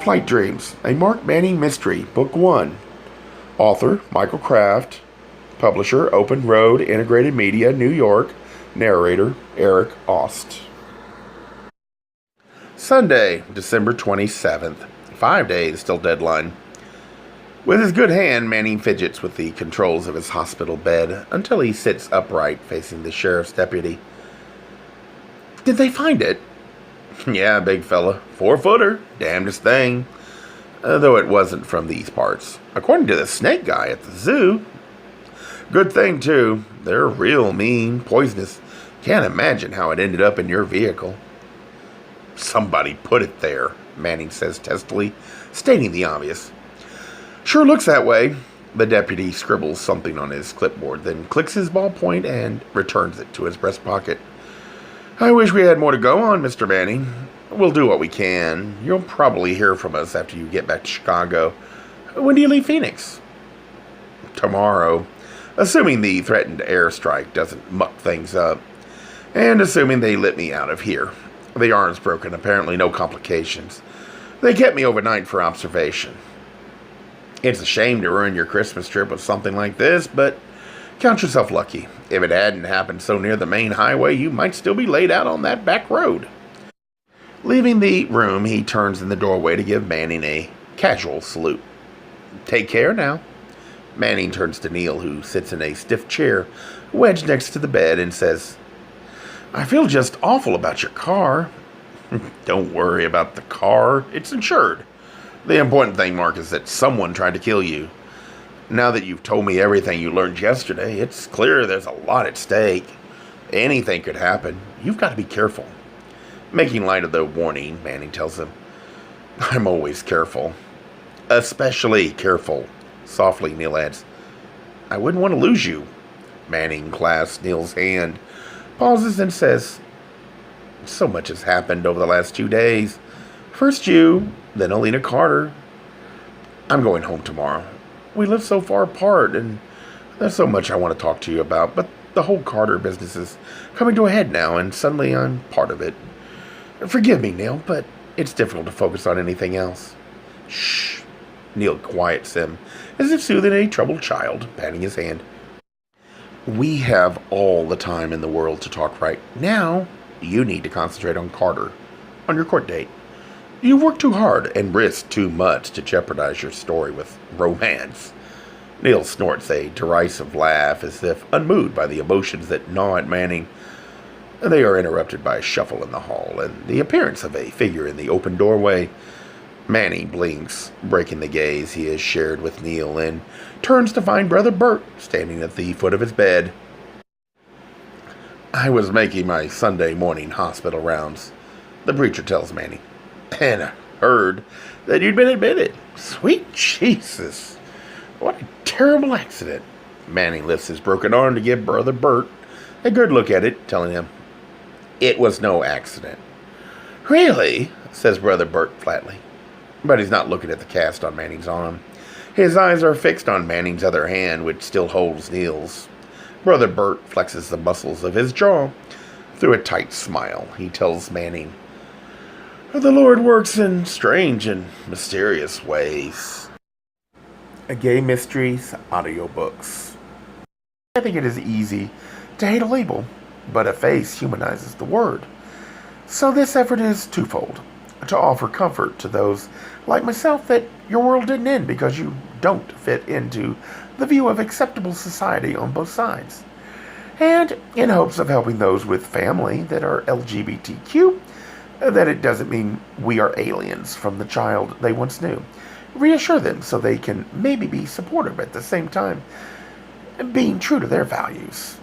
Flight Dreams, a Mark Manning mystery, Book 1. Author, Michael Kraft. Publisher, Open Road Integrated Media, New York. Narrator, Eric Ost. Sunday, December 27th. 5 days till deadline. With his good hand, Manning fidgets with the controls of his hospital bed until he sits upright facing the sheriff's deputy. Did they find it? Yeah, big fella. 4-footer. Damnedest thing. Though it wasn't from these parts. According to the snake guy at the zoo. Good thing, too. They're real mean, poisonous. Can't imagine how it ended up in your vehicle. Somebody put it there, Manning says testily, stating the obvious. Sure looks that way. The deputy scribbles something on his clipboard, then clicks his ballpoint and returns it to his breast pocket. I wish we had more to go on, Mr. Manning. We'll do what we can. You'll probably hear from us after you get back to Chicago. When do you leave Phoenix? Tomorrow, assuming the threatened airstrike doesn't muck things up, and assuming they let me out of here. The arm's broken, apparently no complications. They kept me overnight for observation. It's a shame to ruin your Christmas trip with something like this, but count yourself lucky. If it hadn't happened so near the main highway, you might still be laid out on that back road. Leaving the room, he turns in the doorway to give Manning a casual salute. Take care now. Manning turns to Neil, who sits in a stiff chair wedged next to the bed, and says, I feel just awful about your car. Don't worry about the car. It's insured. The important thing, Mark, is that someone tried to kill you. Now that you've told me everything you learned yesterday, it's clear there's a lot at stake. Anything could happen. You've got to be careful. Making light of the warning, Manning tells him, I'm always careful. Especially careful. Softly, Neil adds, I wouldn't want to lose you. Manning clasps Neil's hand, pauses, and says, so much has happened over the last 2 days. First you, then Helena Carter. I'm going home tomorrow. We live so far apart, and there's so much I want to talk to you about, but the whole Carter business is coming to a head now, and suddenly I'm part of it. Forgive me, Neil, but it's difficult to focus on anything else. Shh. Neil quiets him, as if soothing a troubled child, patting his hand. We have all the time in the world to talk right now. You need to concentrate on Carter, on your court date. You've worked too hard and risked too much to jeopardize your story with romance. Neil snorts a derisive laugh, as if unmoved by the emotions that gnaw at Manning. They are interrupted by a shuffle in the hall and the appearance of a figure in the open doorway. Manning blinks, breaking the gaze he has shared with Neil, and turns to find Brother Bert standing at the foot of his bed. I was making my Sunday morning hospital rounds, the preacher tells Manning, and I heard that you'd been admitted. Sweet Jesus. What a terrible accident. Manning lifts his broken arm to give Brother Bert a good look at it, telling him, it was no accident. Really? Says Brother Bert flatly. But he's not looking at the cast on Manning's arm. His eyes are fixed on Manning's other hand, which still holds Neil's. Brother Bert flexes the muscles of his jaw. Through a tight smile, he tells Manning, the Lord works in strange and mysterious ways. Gay Mysteries audiobooks. I think it is easy to hate a label, but a face humanizes the word. So this effort is twofold. To offer comfort to those like myself that your world didn't end because you don't fit into the view of acceptable society on both sides. And in hopes of helping those with family that are LGBTQ, that it doesn't mean we are aliens from the child they once knew. Reassure them so they can maybe be supportive at the same time, being true to their values.